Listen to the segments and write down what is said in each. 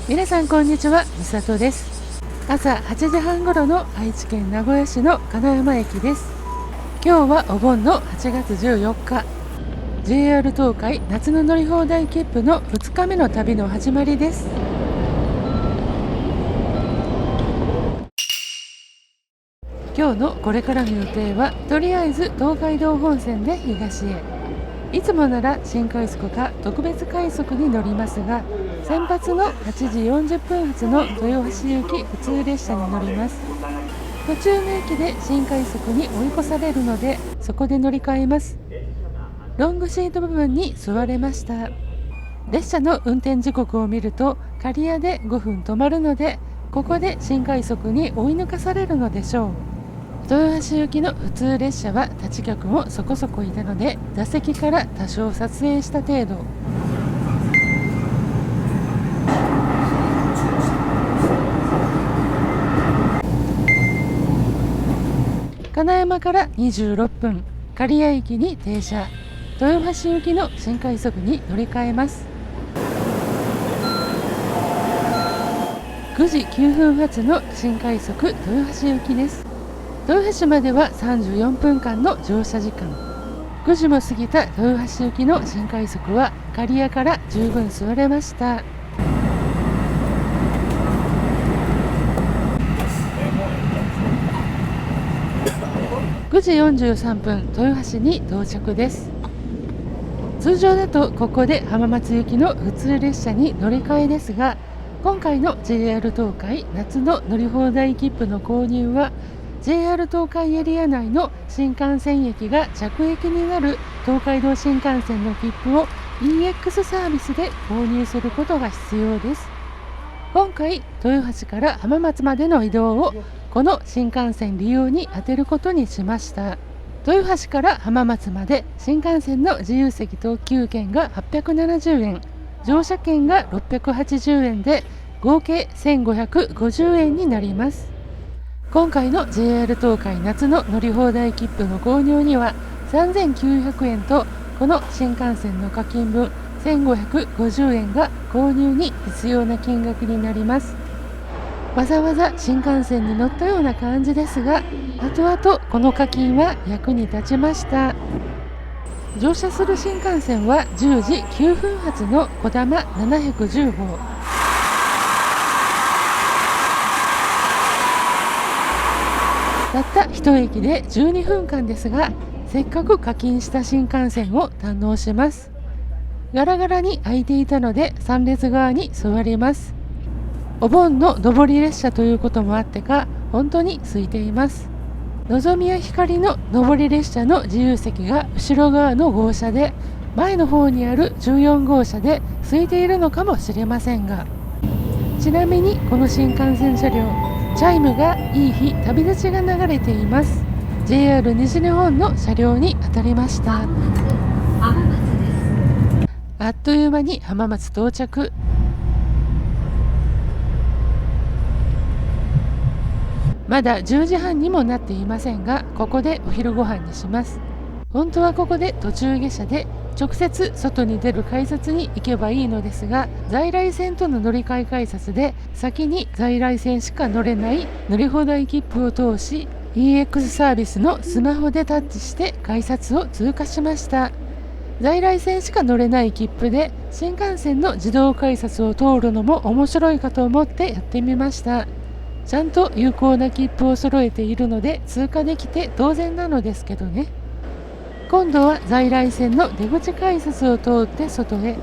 皆さんこんにちは、みさとです。朝8時半頃の愛知県名古屋市の金山駅です。今日はお盆の8月14日、JR 東海夏の乗り放題切符の2日目の旅の始まりです。今日のこれからの予定は、とりあえず東海道本線で東へ。いつもなら新快速か特別快速に乗りますが、先発の8時40分発の豊橋行き普通列車に乗ります。途中の駅で新快速に追い越されるので、そこで乗り換えます。ロングシート部分に座れました。列車の運転時刻を見ると刈谷で5分止まるので、ここで新快速に追い抜かされるのでしょう。豊橋行きの普通列車は立ち客もそこそこいたので、座席から多少撮影した程度。金山から26分、刈谷駅に停車。豊橋行きの新快速に乗り換えます。9時9分発の新快速豊橋行きです。豊橋までは34分間の乗車時間。9時も過ぎた豊橋行きの新快速は刈谷から十分座れました。9時43分、豊橋に到着です。通常だとここで浜松行きの普通列車に乗り換えですが、今回の JR 東海夏の乗り放題切符の購入は、JR 東海エリア内の新幹線駅が着駅になる東海道新幹線の切符を EX サービスで購入することが必要です。今回豊橋から浜松までの移動をこの新幹線利用に充てることにしました。豊橋から浜松まで新幹線の自由席特急券が870円、乗車券が680円で合計1550円になります。今回の JR 東海夏の乗り放題切符の購入には3900円と、この新幹線の課金分1550円が購入に必要な金額になります。わざわざ新幹線に乗ったような感じですが、後々この課金は役に立ちました。乗車する新幹線は10時9分発のこだま710号。たった1駅で12分間ですが、せっかく課金した新幹線を堪能します。ガラガラに空いていたので3列側に座ります。お盆の上り列車ということもあってか、本当に空いています。のぞみやひかりの上り列車の自由席が後ろ側の号車で、前の方にある14号車で空いているのかもしれませんが、ちなみにこの新幹線車両、チャイムがいい日旅立ちが流れています。 JR 西日本の車両に当たりました。あっという間に浜松到着。まだ10時半にもなっていませんが、ここでお昼ご飯にします。本当はここで途中下車で直接外に出る改札に行けばいいのですが、在来線との乗り換え改札で先に在来線しか乗れない乗り放題切符を通し、 EX サービスのスマホでタッチして改札を通過しました。在来線しか乗れない切符で新幹線の自動改札を通るのも面白いかと思ってやってみました。ちゃんと有効な切符を揃えているので通過できて当然なのですけどね。今度は在来線の出口改札を通って外へ。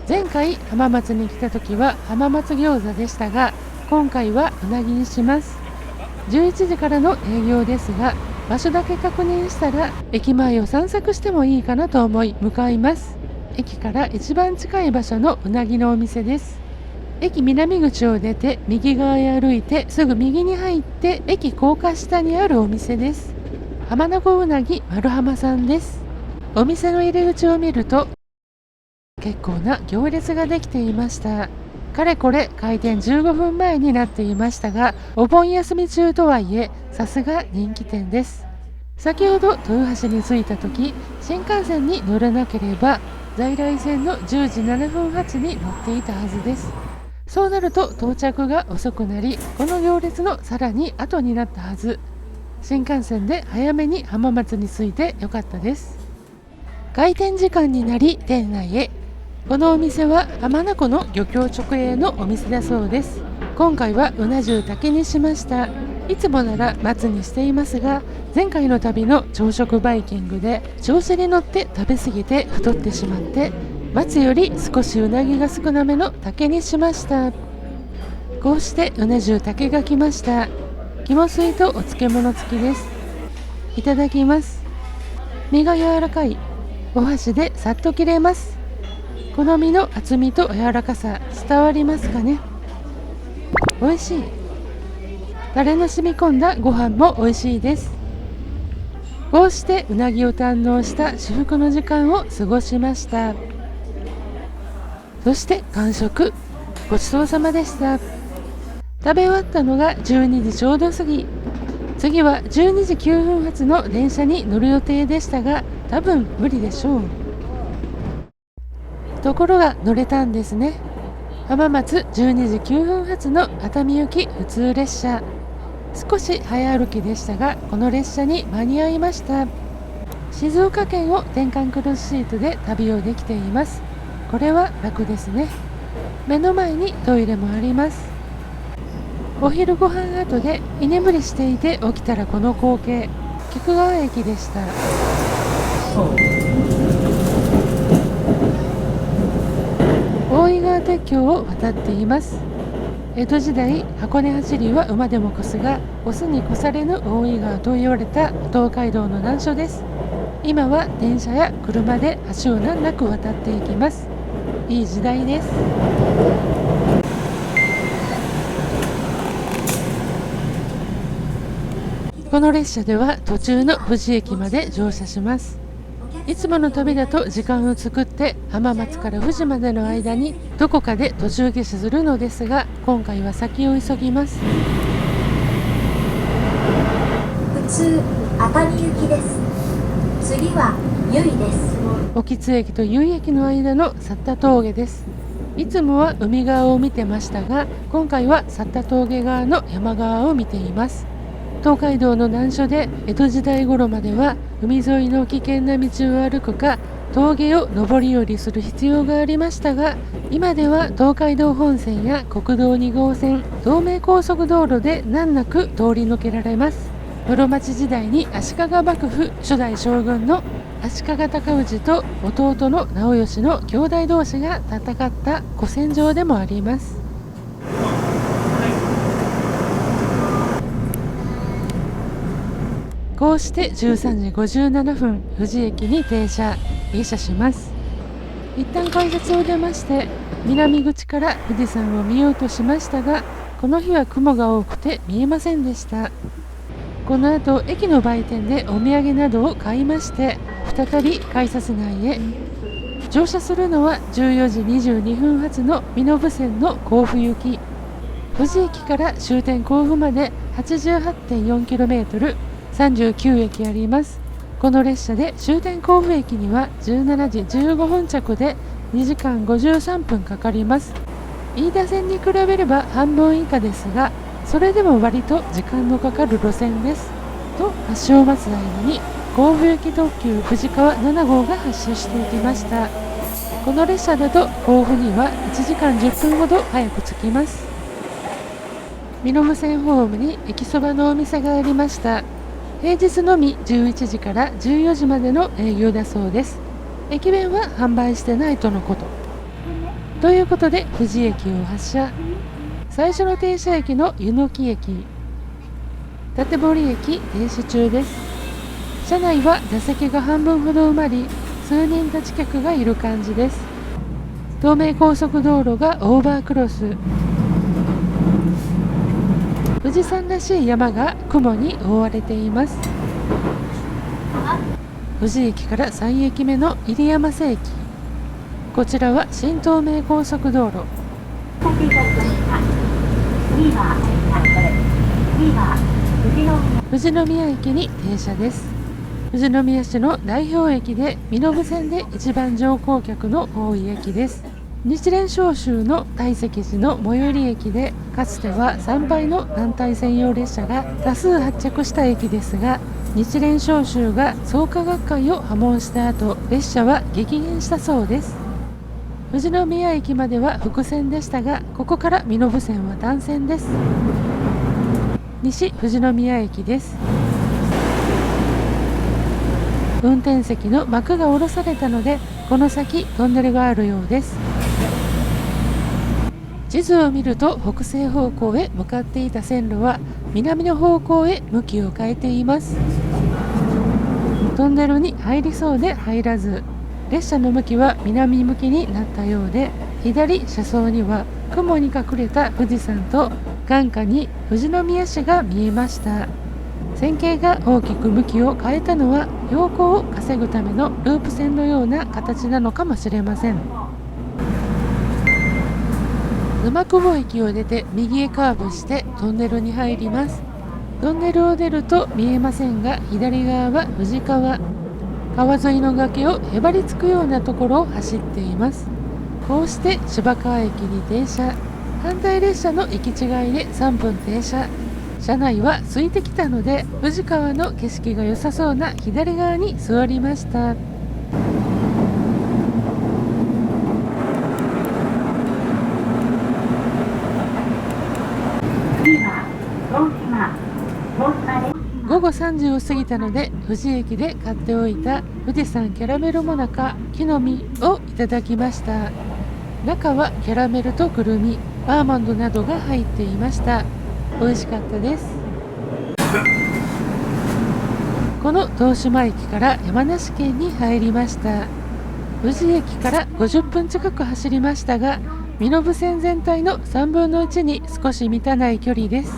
前回浜松に来た時は浜松餃子でしたが、今回はうなぎにします。11時からの営業ですが、場所だけ確認したら駅前を散策してもいいかなと思い向かいます。駅から一番近い場所のうなぎのお店です。駅南口を出て右側へ歩いてすぐ右に入って、駅高架下にあるお店です。浜名湖うなぎ丸浜さんです。お店の入り口を見ると結構な行列ができていました。かれこれ開店15分前になっていましたが、お盆休み中とはいえさすが人気店です。先ほど豊橋に着いた時、新幹線に乗らなければ在来線の10時7分発に乗っていたはずです。そうなると到着が遅くなり、この行列のさらに後になったはず。新幹線で早めに浜松に着いてよかったです。開店時間になり店内へ。このお店は浜名湖の漁協直営のお店だそうです。今回はうな重だけにしました。いつもなら松にしていますが、前回の旅の朝食バイキングで調子に乗って食べ過ぎて太ってしまって、松より少しうなぎが少なめの竹にしました。こうしてうな重竹が来ました。肝水とお漬物付きです。いただきます。身が柔らかい。お箸でさっと切れます。好みの厚みと柔らかさ伝わりますかね。美味しい。タレの染み込んだご飯も美味しいです。こうしてうなぎを堪能した至福の時間を過ごしました。そして完食。ごちそうさまでした。食べ終わったのが12時ちょうど過ぎ。次は12時9分発の電車に乗る予定でしたが、多分無理でしょう。ところが乗れたんですね。浜松12時9分発の熱海行き普通列車。少し早歩きでしたが、この列車に間に合いました。静岡県を転換クロスシートで旅をできています。これは楽ですね。目の前にトイレもあります。お昼ご飯後で居眠りしていて起きたらこの光景。菊川駅でした。大井川鉄橋を渡っています。江戸時代、箱根走りは馬でも越すが、押すに越されぬ大井川と言われた東海道の難所です。今は電車や車で橋を難なく渡っていきます。いい時代です。この列車では途中の富士駅まで乗車します。いつもの旅だと時間を作って浜松から富士までの間にどこかで途中下車するのですが、今回は先を急ぎます。普通熱海行きです。次は由比です。興津駅と由比駅の間の去った峠です。いつもは海側を見てましたが、今回は去った峠側の山側を見ています。東海道の難所で江戸時代頃までは海沿いの危険な道を歩くか峠を上り下りする必要がありましたが、今では東海道本線や国道2号線、東名高速道路で難なく通り抜けられます。室町時代に足利幕府初代将軍の足利尊氏と弟の直義の兄弟同士が戦った古戦場でもあります。こうして13時57分、富士駅に下車します。一旦改札を出まして、南口から富士山を見ようとしましたが、この日は雲が多くて見えませんでした。この後、駅の売店でお土産などを買いまして、再び改札内へ。乗車するのは14時22分発の身延線の甲府行き。富士駅から終点甲府まで 88.4km、39駅あります。この列車で終点甲府駅には17時15分着で2時間53分かかります。飯田線に比べれば半分以下ですが、それでも割と時間のかかる路線です。と発車を待つ間に甲府行き特急富士川7号が発車していきました。この列車だと甲府には1時間10分ほど早く着きます。身延線ホームに駅そばのお店がありました。平日のみ11時から14時までの営業だそうです。駅弁は販売してないとのこと。ということで富士駅を発車。最初の停車駅の湯の木駅、立堀駅停止中です。車内は座席が半分ほど埋まり、数人立ち客がいる感じです。東名高速道路がオーバークロス。富士山らしい山が雲に覆われています。富士駅から3駅目の入山瀬駅。こちらは新東名高速道路。富士宮駅に停車です。富士宮市の代表駅で身延線で一番乗降客の多い駅です。日蓮召集の大石寺の最寄り駅で、かつては参拝の団体専用列車が多数発着した駅ですが、日蓮召集が創価学会を破門した後、列車は激減したそうです。富士宮駅までは複線でしたが、ここから身延線は単線です。西富士宮駅です。運転席の幕が下ろされたので、この先トンネルがあるようです。地図を見ると北西方向へ向かっていた線路は南の方向へ向きを変えています。トンネルに入りそうで入らず、列車の向きは南向きになったようで、左車窓には雲に隠れた富士山と眼下に富士宮市が見えました。線形が大きく向きを変えたのは標高を稼ぐためのループ線のような形なのかもしれません。沼久保駅を出て右へカーブしてトンネルに入ります。トンネルを出ると見えませんが、左側は富士川。川沿いの崖をへばりつくようなところを走っています。こうして芝川駅に停車。反対列車の行き違いで3分停車。車内は空いてきたので、富士川の景色が良さそうな左側に座りました。午後3時を過ぎたので、富士駅で買っておいた富士山キャラメルもなか木の実をいただきました。中はキャラメルとくるみ、アーモンドなどが入っていました。美味しかったです。この東島駅から山梨県に入りました。富士駅から50分近く走りましたが、身延線全体の3分の1に少し満たない距離です。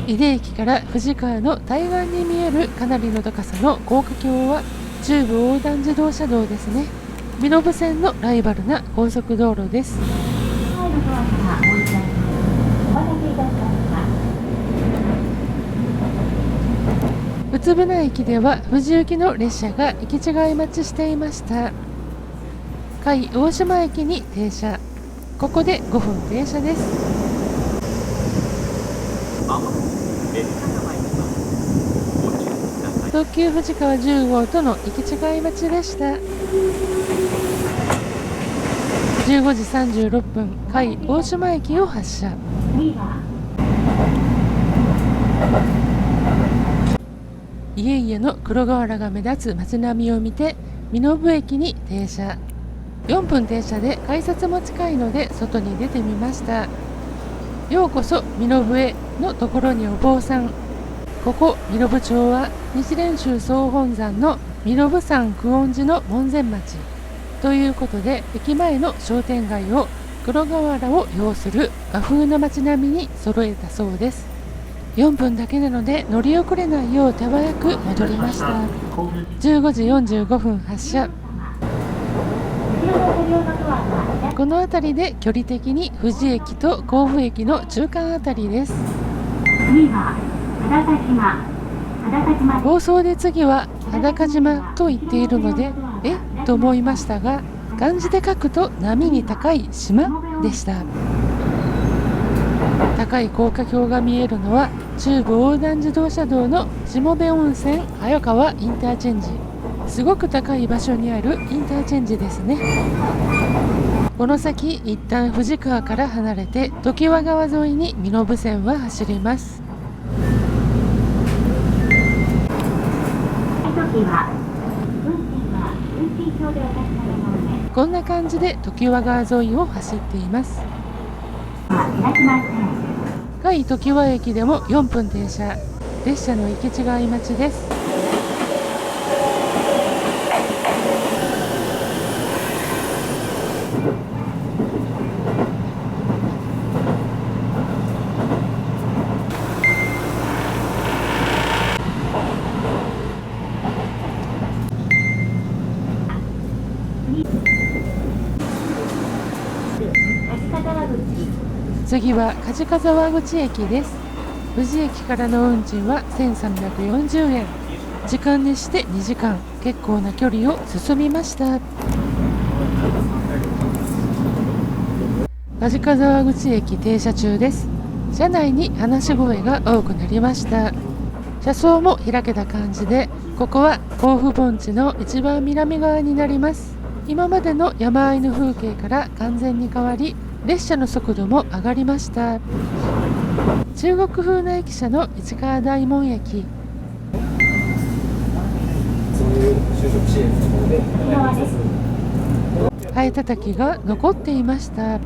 井出駅から富士川の対岸に見えるかなりの高さの高架橋は中部横断自動車道ですね。身延線のライバルな高速道路です。宇都宮駅では富士行きの列車が行き違い待ちしていました。甲斐大島駅に停車。ここで5分停車です。特急富士川10号との行き違い待ちでした。15時36分、甲斐大島駅を発車。家々の黒瓦が目立つ街並みを見て身延駅に停車。4分停車で改札も近いので外に出てみました。ようこそ身延へのところにお坊さん。ここ身延町は日蓮宗総本山の身延山久遠寺の門前町ということで、駅前の商店街を黒瓦を擁する和風な街並みに揃えたそうです。4分だけなので乗り遅れないよう手早く戻りました。15時45分発車。この辺りで距離的に富士駅と甲府駅の中間あたりです。放送で次は裸島と言っているのでと思いましたが、漢字で書くと波に高い島でした。高い高架橋が見えるのは中部横断自動車道の下部温泉早川インターチェンジ。すごく高い場所にあるインターチェンジですね。この先一旦富士川から離れて常盤川沿いに身延線は走ります。こんな感じで常盤川沿いを走っています。甲斐常盤駅でも4分停車。列車の行き違い待ちです。次は梶川口駅です。富士駅からの運賃は1340円。時間にして2時間、結構な距離を進みました。梶川口駅停車中です。車内に話し声が多くなりました。車窓も開けた感じで、ここは甲府盆地の一番南側になります。今までの山あいの風景から完全に変わり、列車の速度も上がりました。中国風な駅舎の市川大門駅。ハエたたきが残っていました。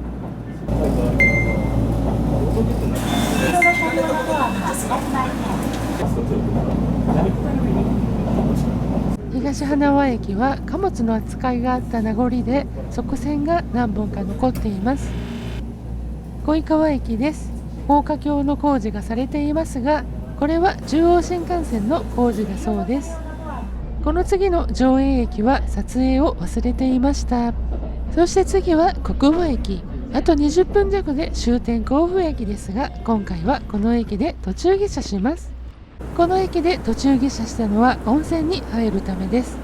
東花輪駅は貨物の扱いがあった名残で側線が何本か残っています。小井川駅です。高架橋の工事がされていますが、これは中央新幹線の工事だそうです。この次の上映駅は撮影を忘れていました。そして次は国母駅。あと20分弱で終点甲府駅ですが、今回はこの駅で途中下車します。この駅で途中下車したのは温泉に入るためです。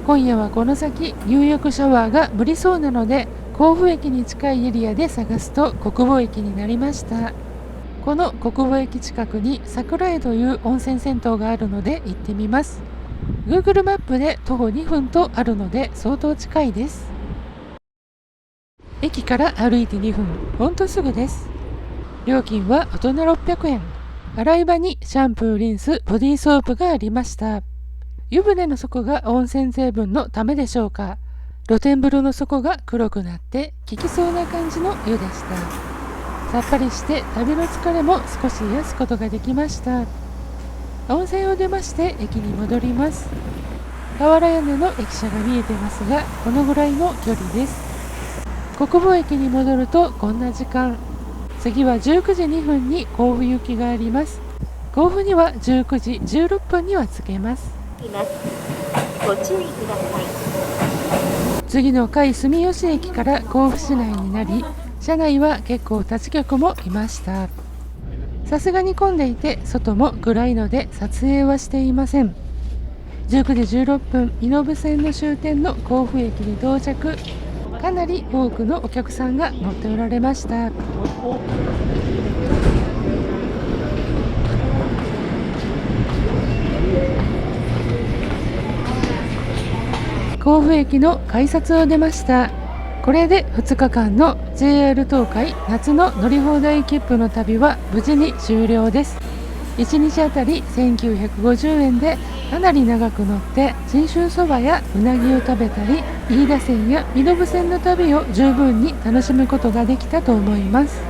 今夜はこの先入浴シャワーが無理そうなので、甲府駅に近いエリアで探すと国母駅になりました。この国母駅近くに桜井という温泉銭湯があるので行ってみます。Google マップで徒歩2分とあるので相当近いです。駅から歩いて2分、ほんとすぐです。料金は大人600円。洗い場にシャンプー、リンス、ボディーソープがありました。湯船の底が温泉成分のためでしょうか、露天風呂の底が黒くなって効きそうな感じの湯でした。さっぱりして旅の疲れも少し癒すことができました。温泉を出まして駅に戻ります。瓦屋根の駅舎が見えてますが、このぐらいの距離です。国母駅に戻るとこんな時間。次は19時2分に甲府行きがあります。甲府には19時16分には着けます。ご注意ください。次の甲斐住吉駅から甲府市内になり、車内は結構他地局もいました。さすがに混んでいて外も暗いので撮影はしていません。19時16分、身延線の終点の甲府駅に到着。かなり多くのお客さんが乗っておられました。甲府駅の改札を出ました。これで2日間の JR 東海夏の乗り放題切符の旅は無事に終了です。1日あたり1950円でかなり長く乗って信州そばやうなぎを食べたり、飯田線や身延線の旅を十分に楽しむことができたと思います。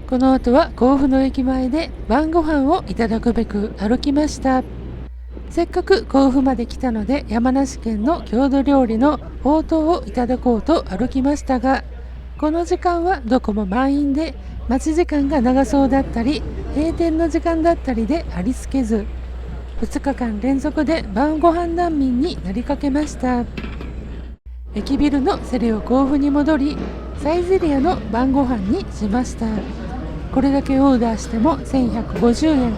この後は甲府の駅前で晩ご飯をいただくべく歩きました。せっかく甲府まで来たので山梨県の郷土料理のほうとうをいただこうと歩きましたが、この時間はどこも満員で待ち時間が長そうだったり閉店の時間だったりでありつけず、2日間連続で晩ご飯難民になりかけました。駅ビルのセレオ甲府に戻り、サイゼリヤの晩ご飯にしました。これだけオーダーしても1150円、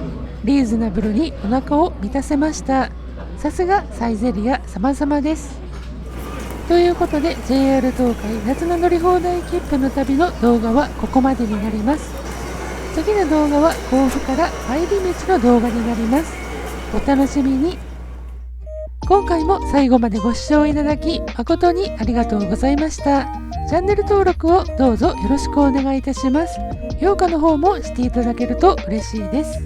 リーズナブルにお腹を満たせました。さすがサイゼリヤ様々です。ということで JR 東海夏の乗り放題切符の旅の動画はここまでになります。次の動画は甲府から帰り道の動画になります。お楽しみに。今回も最後までご視聴いただき誠にありがとうございました。チャンネル登録をどうぞよろしくお願いいたします。評価の方もしていただけると嬉しいです。